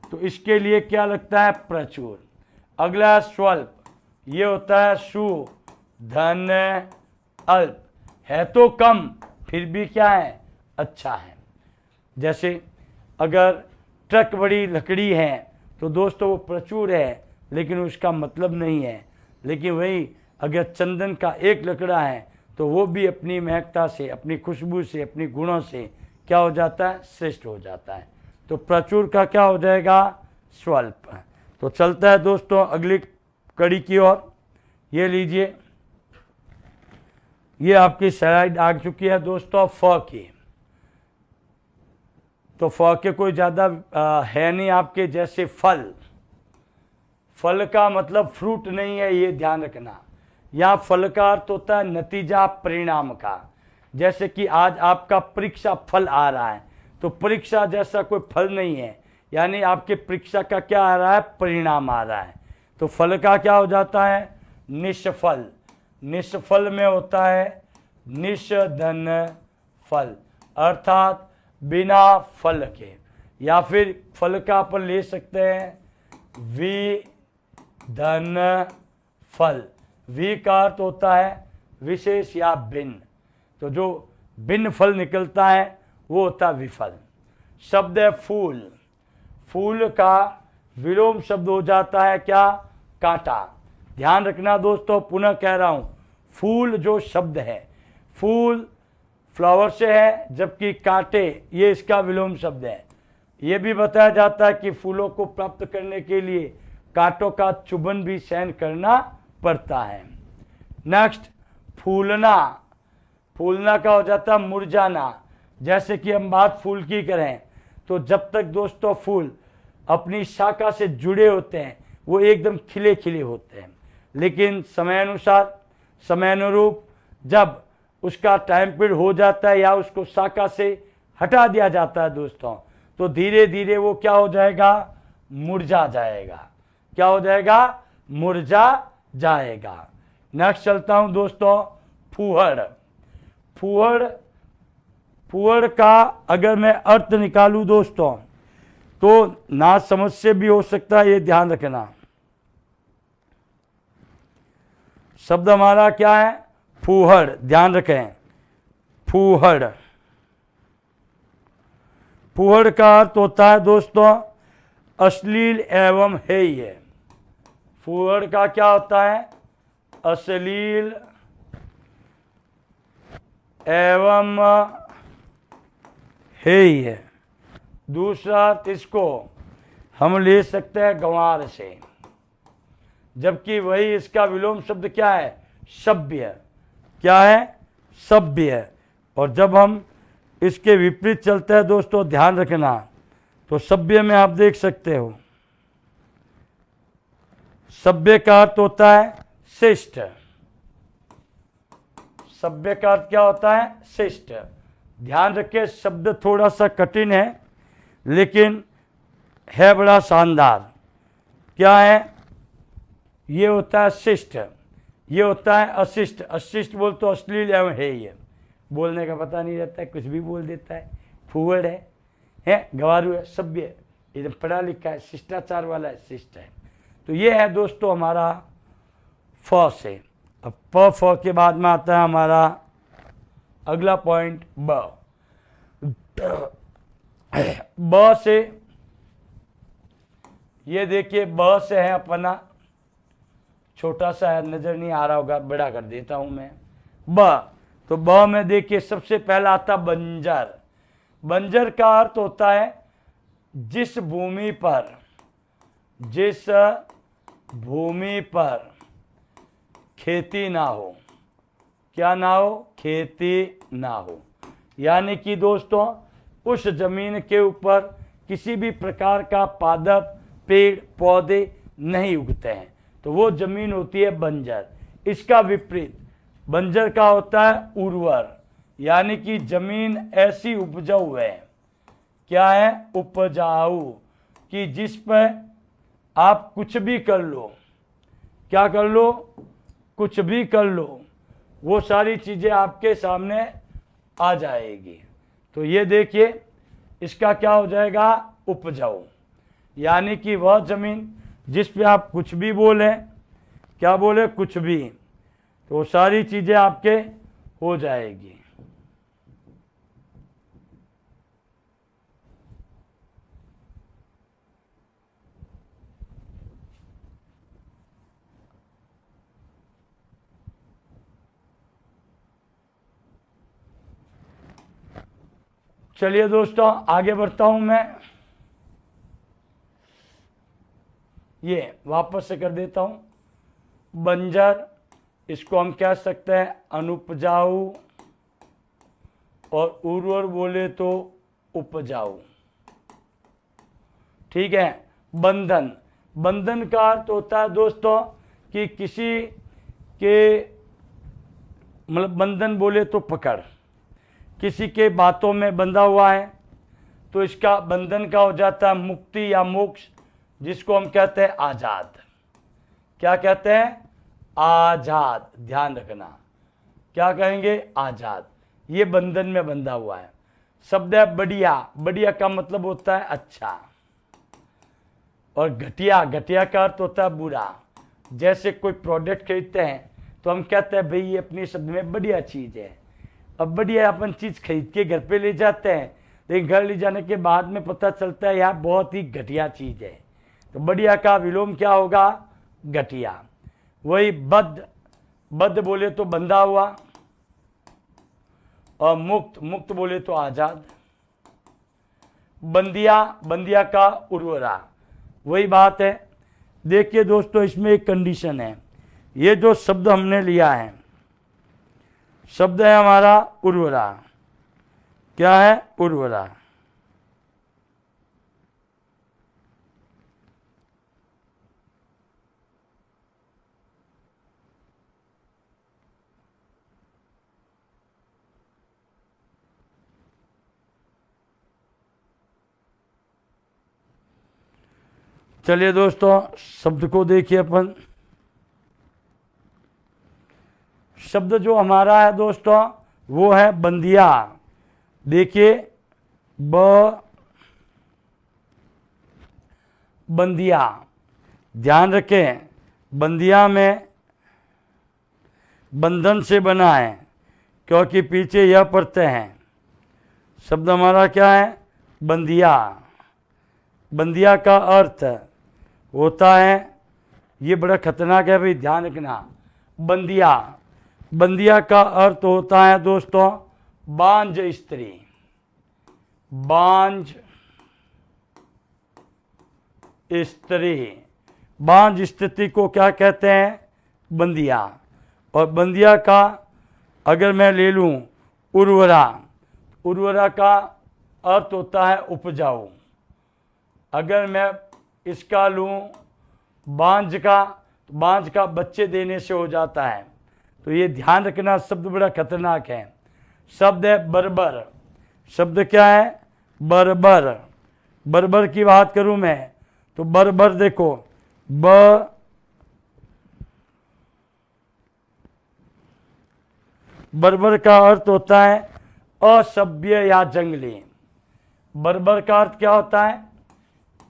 तो इसके लिए क्या लगता है? प्रचुर। अगला स्वल्प, ये होता है सु धन अल्प, है तो कम फिर भी क्या है? अच्छा है। जैसे अगर ट्रक बड़ी लकड़ी है तो दोस्तों वो प्रचुर है, लेकिन उसका मतलब नहीं है। लेकिन वही अगर चंदन का एक लकड़ा है तो वो भी अपनी महकता से, अपनी खुशबू से, अपनी गुणों से क्या हो जाता है? श्रेष्ठ हो जाता है। तो प्रचुर का क्या हो जाएगा? स्वल्प। तो चलता है दोस्तों अगली कड़ी की ओर। ये लीजिए, ये आपकी स्लाइड आ चुकी है दोस्तों फ की। तो फ के कोई ज़्यादा है नहीं आपके, जैसे फल। फल का मतलब फ्रूट नहीं है, ये ध्यान रखना। यहाँ फल का अर्थ होता है नतीजा, परिणाम का। जैसे कि आज आपका परीक्षा फल आ रहा है, तो परीक्षा जैसा कोई फल नहीं है, यानी आपके परीक्षा का क्या आ रहा है? परिणाम आ रहा है। तो फल का क्या हो जाता है? निष्फल। निष्फल में होता है निष्धन फल, अर्थात बिना फल के। या फिर फल का अपन ले सकते हैं विधन फल। वि का अर्थ होता है विशेष या भिन्न, तो जो भिन्न फल निकलता है वो होता है विफल। शब्द है फूल। फूल का विलोम शब्द हो जाता है क्या? कांटा। ध्यान रखना दोस्तों, पुनः कह रहा हूं, फूल जो शब्द है, फूल फ्लावर से है, जबकि कांटे ये इसका विलोम शब्द है। ये भी बताया जाता है कि फूलों को प्राप्त करने के लिए कांटों का चुभन भी सहन करना पड़ता है। नेक्स्ट फूलना। फूलना का हो जाता है मुरझाना। जैसे कि हम बात फूल की करें तो जब तक दोस्तों फूल अपनी शाखा से जुड़े होते हैं वो एकदम खिले खिले होते हैं, लेकिन समयानुसार, समयानुरूप जब उसका टाइम पीरियड हो जाता है या उसको शाखा से हटा दिया जाता है दोस्तों, तो धीरे धीरे वो क्या हो जाएगा? मुरझा जाएगा। क्या हो जाएगा? मुरझा जाएगा। नेक्स्ट चलता हूं दोस्तों फूहड़। फूहड़, फूहड़ का अगर मैं अर्थ निकालूं दोस्तों तो ना समझ से भी हो सकता है, ये ध्यान रखना। शब्द हमारा क्या है? फूहड़। ध्यान रखें, फूहड़। फूहड़ का अर्थ होता है दोस्तों अश्लील एवं हेय। फूहड़ का क्या होता है? अश्लील एवं हेय। दूसरा इसको हम ले सकते हैं गंवार से, जबकि वही इसका विलोम शब्द क्या है? सभ्य। क्या है? सभ्य। और जब हम इसके विपरीत चलते हैं दोस्तों, ध्यान रखना, तो सभ्य में आप देख सकते हो, सभ्य का अर्थ होता है शिष्ट। सभ्य का अर्थ क्या होता है? शिष्ट। ध्यान रखिए, शब्द थोड़ा सा कठिन है लेकिन है बड़ा शानदार। क्या है? ये होता है शिष्ट, ये होता है अशिष्ट। अशिष्ट बोल तो अश्लील एवं है, ये बोलने का पता नहीं रहता है, कुछ भी बोल देता है, फूहड़ है, गवारू है। सभ्य एकदम पढ़ा लिखा है, शिष्टाचार वाला है, शिष्ट है। तो ये है दोस्तों हमारा फ से। अब प फ के बाद में आता है हमारा अगला पॉइंट ब। ब से, ये देखिए ब से है अपना, छोटा सा है, नजर नहीं आ रहा होगा, बड़ा कर देता हूं मैं। ब, तो ब में देखिए सबसे पहला आता बंजर। बंजर का अर्थ होता है जिस भूमि पर, जिस भूमि पर खेती ना हो। क्या ना हो? खेती ना हो। यानी कि दोस्तों उस जमीन के ऊपर किसी भी प्रकार का पादप, पेड़ पौधे नहीं उगते हैं, तो वो जमीन होती है बंजर। इसका विपरीत बंजर का होता है उर्वर, यानी कि जमीन ऐसी उपजाऊ है। क्या है? उपजाऊ, कि जिस पर आप कुछ भी कर लो। क्या कर लो? कुछ भी कर लो, वो सारी चीजें आपके सामने आ जाएगी। तो ये देखिए इसका क्या हो जाएगा? उपजाऊ, यानी कि वह जमीन जिस पे आप कुछ भी बोले, क्या बोले? कुछ भी, तो वो सारी चीजें आपके हो जाएगी। चलिए दोस्तों आगे बढ़ता हूं मैं, ये वापस से कर देता हूं। बंजर, इसको हम कह सकते हैं अनुपजाऊ, और उर्वर बोले तो उपजाऊ। ठीक है। बंधन, बंधन का अर्थ होता है दोस्तों कि किसी के, मतलब बंधन बोले तो पकड़, किसी के बातों में बंधा हुआ है तो इसका बंधन का हो जाता है मुक्ति या मोक्ष, जिसको हम कहते हैं आजाद। क्या कहते हैं? आजाद। ध्यान रखना, क्या कहेंगे? आजाद। ये बंधन में बंधा हुआ है। शब्द है बढ़िया। बढ़िया का मतलब होता है अच्छा, और घटिया, घटिया का अर्थ होता है बुरा। जैसे कोई प्रोडक्ट खरीदते हैं तो हम कहते हैं भाई ये अपने शब्द में बढ़िया चीज है। अब बढ़िया अपन चीज खरीद के घर पे ले जाते हैं, लेकिन घर ले जाने के बाद में पता चलता है यार बहुत ही घटिया चीज है। तो बढ़िया का विलोम क्या होगा? घटिया। वही बद्ध, बद्ध बोले तो बंधा हुआ, और मुक्त, मुक्त बोले तो आजाद। बंदिया, बंदिया का उर्वरा, वही बात है। देखिए दोस्तों इसमें एक कंडीशन है, ये जो शब्द हमने लिया है, शब्द है हमारा उर्वरा। क्या है? उर्वरा। चलिए दोस्तों शब्द को देखिए अपन। शब्द जो हमारा है दोस्तों वो है बंदिया। देखिए बंदिया, ध्यान रखें, बंदिया में बंधन से बना है, क्योंकि पीछे यह पढ़ते हैं। शब्द हमारा क्या है? बंदिया। बंदिया का अर्थ होता है, ये बड़ा खतरनाक है भाई, ध्यान रखना। बंदिया, बंदिया का अर्थ होता है दोस्तों बांझ स्त्री। बांझ स्त्री, बांझ स्थिति को क्या कहते हैं? बंदिया। और बंदिया का अगर मैं ले लूँ उर्वरा, उर्वरा का अर्थ होता है उपजाऊ। अगर मैं इसका लूँ बांझ का, तो बांझ का बच्चे देने से हो जाता है। तो ये ध्यान रखना, शब्द बड़ा खतरनाक है। शब्द है बर्बर। शब्द क्या है? बर्बर। बर्बर की बात करूं मैं तो बर्बर देखो, बर्बर का अर्थ होता है असभ्य या जंगली। बर्बर का अर्थ क्या होता है?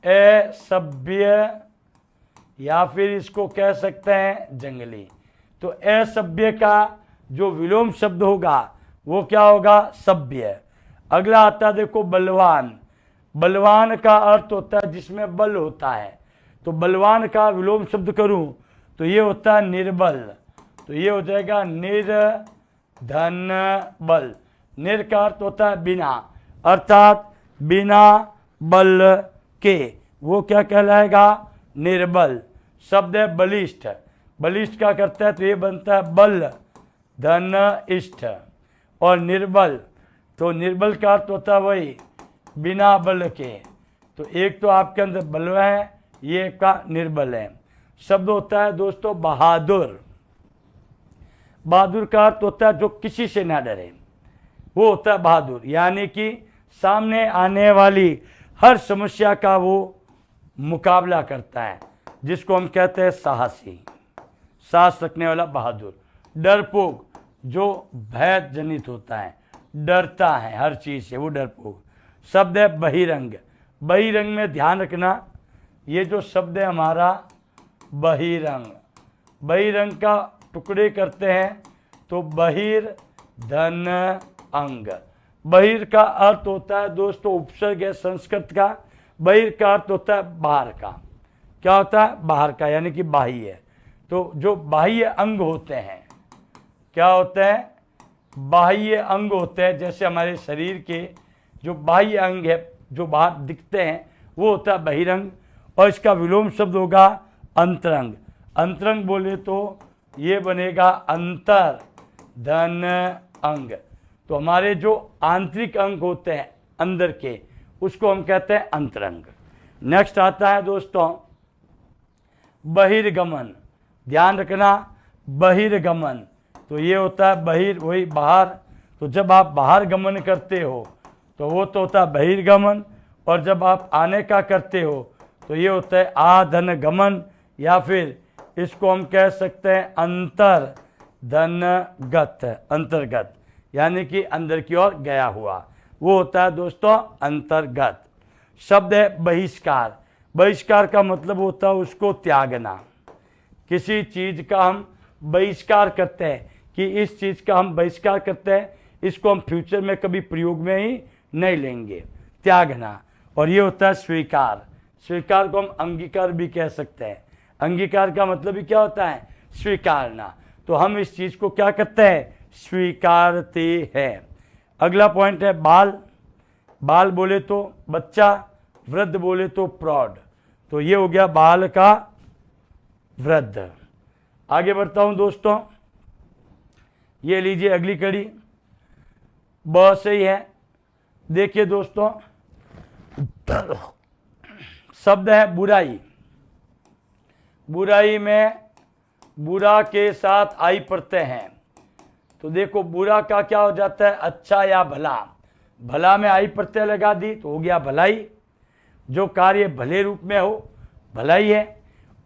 असभ्य या फिर इसको कह सकते हैं जंगली। तो असभ्य का जो विलोम शब्द होगा वो क्या होगा? सभ्य। अगला आता है देखो बलवान। बलवान का अर्थ होता है जिसमें बल होता है। तो बलवान का विलोम शब्द करूं तो ये होता है निर्बल। तो ये हो जाएगा निर्धन बल। निर का अर्थ होता है बिना, अर्थात बिना बल के, वो क्या कहलाएगा? निर्बल। शब्द है बलिष्ठ। बलिष्ठ क्या करता है? तो ये बनता है बल धन इष्ट। और निर्बल, तो निर्बल का अर्थ होता है वही बिना बल के। तो एक तो आपके अंदर बल है, ये का निर्बल है। शब्द होता है दोस्तों बहादुर। बहादुर का अर्थ होता है जो किसी से ना डरे, वो होता है बहादुर। यानी कि सामने आने वाली हर समस्या का वो मुकाबला करता है, जिसको हम कहते हैं साहसी, साहस रखने वाला बहादुर। डरपोक, जो भय जनित होता है, डरता है हर चीज से, वो डरपोक। शब्द है बहिरंग। बहिरंग में ध्यान रखना, ये जो शब्द है हमारा बहिरंग, बहिरंग का टुकड़े करते हैं तो बहिर धन अंग। बहिर का अर्थ होता है दोस्तों उपसर्ग है संस्कृत का। बहिर का अर्थ होता है बाहर का। क्या होता है? बाहर का, यानी कि बाह्य। तो जो बाह्य अंग होते हैं, क्या होते हैं? बाह्य अंग होते हैं। जैसे हमारे शरीर के जो बाह्य अंग है, जो बाहर दिखते हैं, वो होता है बहिरंग। और इसका विलोम शब्द होगा अंतरंग। अंतरंग बोले तो ये बनेगा अंतर धन अंग। तो हमारे जो आंतरिक अंग होते हैं अंदर के, उसको हम कहते हैं अंतरंग। नेक्स्ट आता है दोस्तों बहिर्गमन। ध्यान रखना, बहिर्गमन, तो ये होता है बहिर, वही बाहर। तो जब आप बाहर गमन करते हो तो वो तो होता है बहिर्गमन। और जब आप आने का करते हो तो ये होता है आधन गमन, या फिर इसको हम कह सकते हैं अंतर धनगत, अंतर्गत, यानी कि अंदर की ओर गया हुआ, वो होता है दोस्तों अंतर्गत। शब्द है बहिष्कार। बहिष्कार का मतलब होता है उसको त्यागना। किसी चीज का हम बहिष्कार करते हैं कि इस चीज का हम बहिष्कार करते हैं, इसको हम फ्यूचर में कभी प्रयोग में ही नहीं लेंगे, त्यागना। और ये होता है स्वीकार। स्वीकार को हम अंगीकार भी कह सकते हैं। अंगीकार का मतलब भी क्या होता है? स्वीकारना। तो हम इस चीज को क्या करते हैं? स्वीकारते हैं। अगला पॉइंट है बाल। बाल बोले तो बच्चा, वृद्ध बोले तो प्रौढ़। तो ये हो गया बाल का वृद्ध। आगे बढ़ता हूं दोस्तों, ये लीजिए अगली कड़ी, ब सही है। देखिए दोस्तों, शब्द है बुराई। बुराई में बुरा के साथ आई प्रत्यय हैं। तो देखो बुरा का क्या हो जाता है? अच्छा या भला। भला में आई प्रत्यय लगा दी तो हो गया भलाई। जो कार्य भले रूप में हो भलाई है।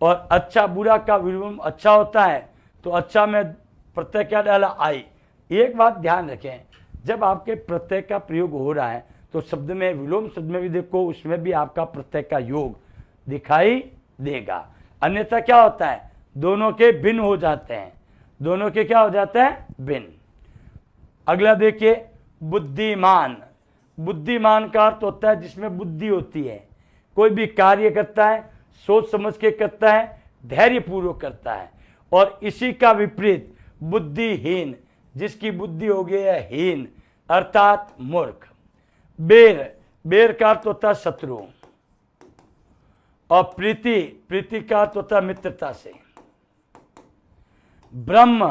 और अच्छा बुरा का विलोम अच्छा होता है, तो अच्छा में प्रत्यय क्या डाला? आई। एक बात ध्यान रखें, जब आपके प्रत्यय का प्रयोग हो रहा है तो शब्द में, विलोम शब्द में भी देखो, उसमें भी आपका प्रत्यय का योग दिखाई देगा। अन्यथा क्या होता है? दोनों के भिन्न हो जाते हैं। दोनों के क्या हो जाते हैं? भिन्न। अगला देखिए बुद्धिमान। बुद्धिमान का अर्थ होता है जिसमें बुद्धि होती है, कोई भी कार्य करता है सोच समझ के करता है, धैर्यपूर्वक करता है। और इसी का विपरीत बुद्धिहीन, जिसकी बुद्धि हो गई है हीन, अर्थात मूर्ख। बेर, बेर का अर्थ होता है शत्रु। और प्रीति, प्रीति का अर्थ होता है मित्रता से। ब्रह्म,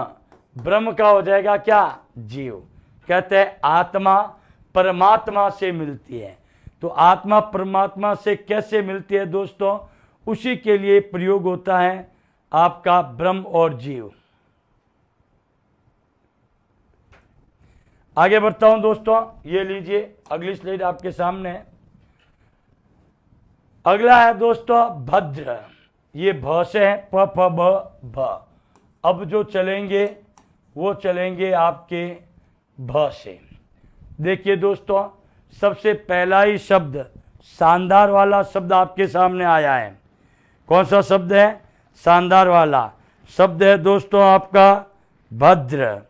ब्रह्म का हो जाएगा क्या, जीव। कहते हैं आत्मा परमात्मा से मिलती है। तो आत्मा परमात्मा से कैसे मिलती है दोस्तों, उसी के लिए प्रयोग होता है आपका ब्रह्म और जीव। आगे बढ़ता हूं दोस्तों, ये लीजिए अगली स्लाइड आपके सामने है। अगला है दोस्तों भद्र, ये भ से है, प फ ब भ। अब जो चलेंगे वो चलेंगे आपके भ से। देखिए दोस्तों, सबसे पहला ही शब्द शानदार वाला शब्द आपके सामने आया है। कौन सा शब्द है, शानदार वाला शब्द है दोस्तों आपका भद्र।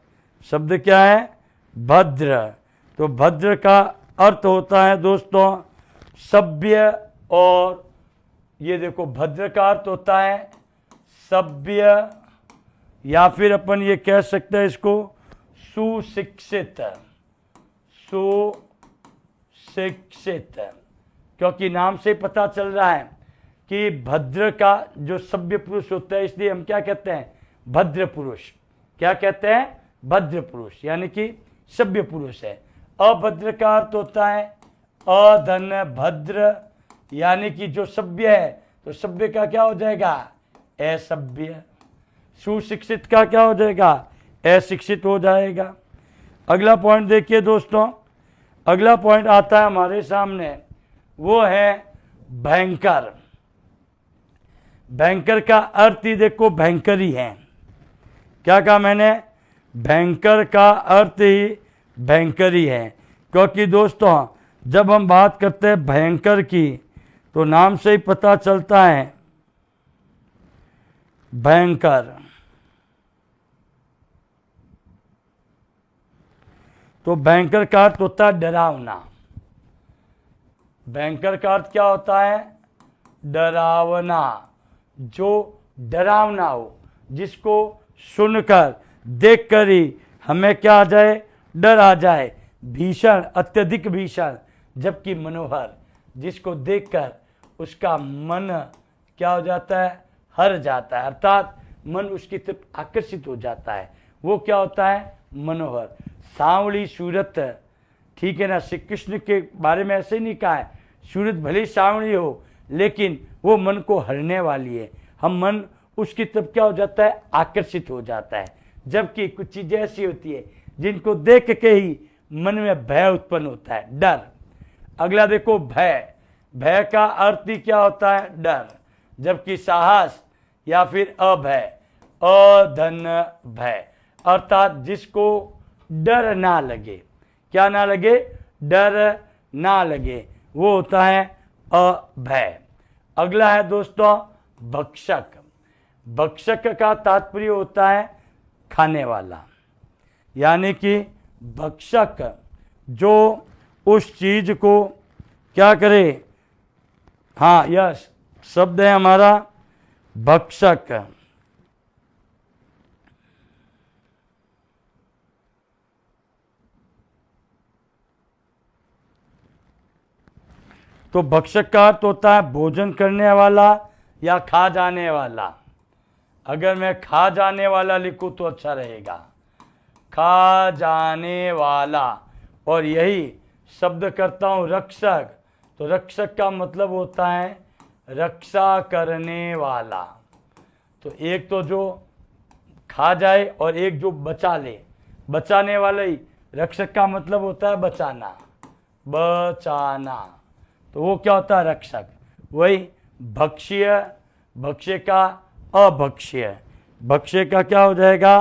शब्द क्या है, भद्र। तो भद्र का अर्थ होता है दोस्तों सभ्य, और ये देखो भद्र का अर्थ होता है सभ्य, या फिर अपन ये कह सकते हैं इसको सुशिक्षित। सुशिक्षित, क्योंकि नाम से पता चल रहा है कि भद्र का जो सभ्य पुरुष होता है, इसलिए हम क्या कहते हैं, भद्र पुरुष। क्या कहते हैं, भद्र पुरुष, यानी कि सभ्य पुरुष है। अभद्र का अर्थ होता है अधन भद्र, यानी कि जो सभ्य है, तो सभ्य का क्या हो जाएगा, असभ्य। सुशिक्षित का क्या हो जाएगा, अशिक्षित हो जाएगा। अगला पॉइंट देखिए दोस्तों, अगला पॉइंट आता है हमारे सामने, वो है भयंकर। भयंकर का अर्थ ही देखो भयंकर ही है। क्या कहा मैंने, भयंकर का अर्थ ही भयंकर ही है। क्योंकि दोस्तों जब हम बात करते हैं भयंकर की, तो नाम से ही पता चलता है भयंकर। तो भयंकर का अर्थ होता है डरावना। भयंकर का अर्थ क्या होता है, डरावना। जो डरावना हो, जिसको सुनकर देखकर ही हमें क्या आ जाए, डर आ जाए। भीषण, अत्यधिक भीषण, जबकि मनोहर, जिसको देखकर उसका मन क्या हो जाता है, हर जाता है, अर्थात मन उसकी तरफ आकर्षित हो जाता है। वो क्या होता है, मनोहर। सांवली सूरत, ठीक है ना, श्री कृष्ण के बारे में ऐसे नहीं कहा है, सूरत भले ही सांवली हो लेकिन वो मन को हरने वाली है। हम मन उसकी तरफ क्या हो जाता है, आकर्षित हो जाता है। जबकि कुछ चीजें ऐसी होती है जिनको देख के ही मन में भय उत्पन्न होता है, डर। अगला देखो भय। भय का अर्थ ही क्या होता है, डर। जबकि साहस या फिर अभय, अधन भय, अर्थात जिसको डर ना लगे। क्या ना लगे, डर ना लगे, वो होता है अभय। अगला है दोस्तों भक्षक। भक्षक का तात्पर्य होता है खाने वाला, यानी कि भक्षक जो उस चीज को क्या करे, हाँ यह शब्द है हमारा भक्षक। तो भक्षक का अर्थ होता है भोजन करने वाला या खा जाने वाला। अगर मैं खा जाने वाला लिखूं तो अच्छा रहेगा, खा जाने वाला। और यही शब्द करता हूं रक्षक, तो रक्षक का मतलब होता है रक्षा करने वाला। तो एक तो जो खा जाए और एक जो बचा ले, बचाने वाला ही रक्षक का मतलब होता है बचाना, बचाना। तो वो क्या होता है, रक्षक। वही भक्ष्य, भक्ष्य का अभक्ष्य, भक्ष्य का क्या हो जाएगा,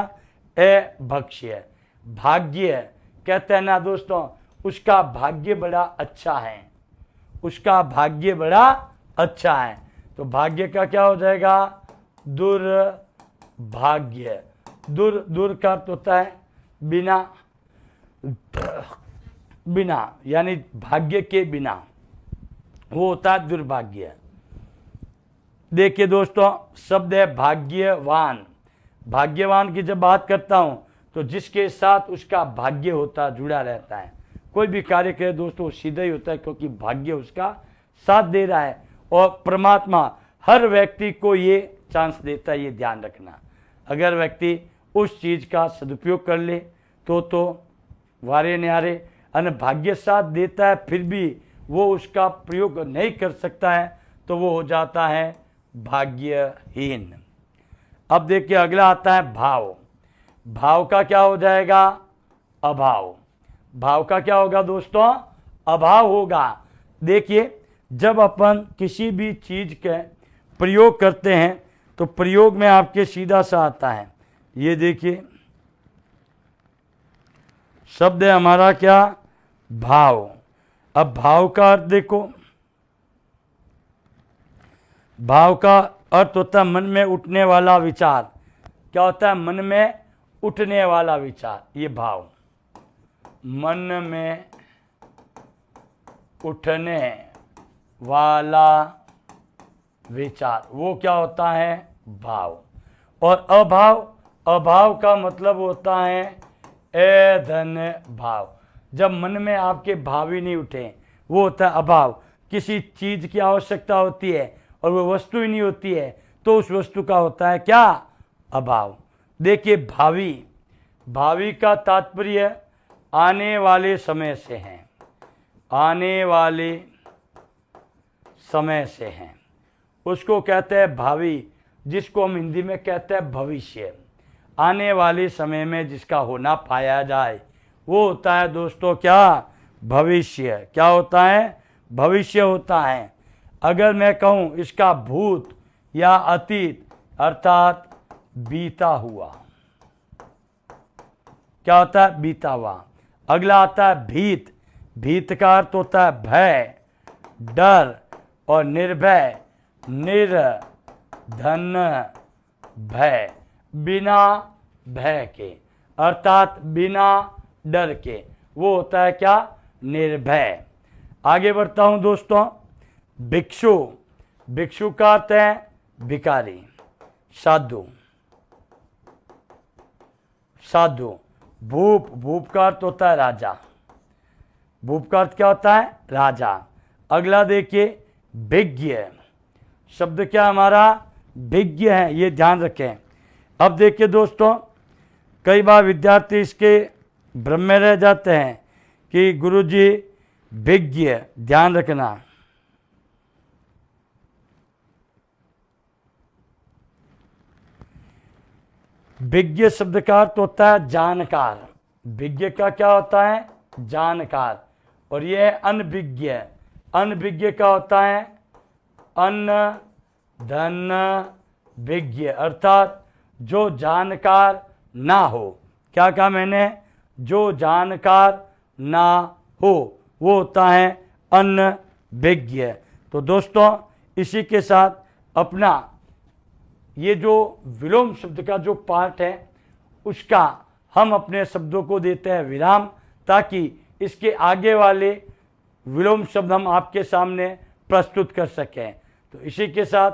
अभक्ष्य। भाग्य कहते हैं ना दोस्तों, उसका भाग्य बड़ा अच्छा है, उसका भाग्य बड़ा अच्छा है। तो भाग्य का क्या हो जाएगा, दुर्भाग्य। दुर का अर्थ होता है बिना, बिना यानी भाग्य के बिना, वो होता है दुर्भाग्य। देखिए दोस्तों शब्द है भाग्यवान। भाग्यवान की जब बात करता हूं तो जिसके साथ उसका भाग्य होता, जुड़ा रहता है। कोई भी कार्य करे दोस्तों वो सीधा ही होता है, क्योंकि भाग्य उसका साथ दे रहा है। और परमात्मा हर व्यक्ति को ये चांस देता है, ये ध्यान रखना। अगर व्यक्ति उस चीज़ का सदुपयोग कर ले तो वारे न्यारे। अन भाग्य साथ देता है फिर भी वो उसका प्रयोग नहीं कर सकता है तो वो हो जाता है भाग्यहीन। अब देखिए अगला आता है भाव। भाव का क्या हो जाएगा? अभाव। भाव का क्या होगा दोस्तों? अभाव होगा। देखिए जब अपन किसी भी चीज़ के प्रयोग करते हैं तो प्रयोग में आपके सीधा सा आता है, ये देखिए शब्द है हमारा क्या? भाव। अब भाव का अर्थ देखो, भाव का अर्थ होता है मन में उठने वाला विचार। क्या होता है? मन में उठने वाला विचार, ये भाव। मन में उठने वाला विचार, वो क्या होता है? भाव। और अभाव, अभाव का मतलब होता है अधन भाव। जब मन में आपके भाव ही नहीं उठे, वो होता है अभाव। किसी चीज़ की आवश्यकता होती है और वो वस्तु ही नहीं होती है तो उस वस्तु का होता है क्या? अभाव। देखिए भावी, भावी का तात्पर्य आने वाले समय से है, आने वाले समय से है, उसको कहते हैं भावी, जिसको हम हिंदी में कहते हैं भविष्य। आने वाले समय में जिसका होना पाया जाए वो होता है दोस्तों क्या? भविष्य। क्या होता है? भविष्य होता है। अगर मैं कहूँ इसका भूत या अतीत अर्थात बीता हुआ, क्या होता है? बीता हुआ। अगला आता है भीत। भीत का अर्थ होता है भय, डर और निर्भय, निर्धन भय, बिना भय के अर्थात बिना डर के, वो होता है क्या? निर्भय। आगे बढ़ता हूं दोस्तों। भिक्षु। भिक्षु का अर्थ है भिखारी, साधु, साधु। भूप, भूप का अर्थ होता है राजा। भूप का अर्थ क्या होता है? राजा। अगला देखिए विज्ञ। शब्द क्या हमारा? विज्ञ है, ये ध्यान रखें। अब देखिए दोस्तों, कई बार विद्यार्थी इसके भ्रम में रह जाते हैं कि गुरुजी विज्ञ, ध्यान रखना। विज्ञ शब्द का अर्थ होता है जानकार। विज्ञ का क्या होता है? जानकार। और ये है अनभिज्ञ। अनभिज्ञ का होता है अन्न धन विज्ञ, अर्थात जो जानकार ना हो। क्या कहा मैंने? जो जानकार ना हो वो होता है अनभिज्ञ। तो दोस्तों इसी के साथ अपना ये जो विलोम शब्द का जो पार्ट है उसका हम अपने शब्दों को देते हैं विराम, ताकि इसके आगे वाले विलोम शब्द हम आपके सामने प्रस्तुत कर सकें। तो इसी के साथ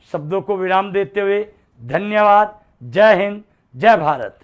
शब्दों को विराम देते हुए धन्यवाद। जय हिंद, जय भारत।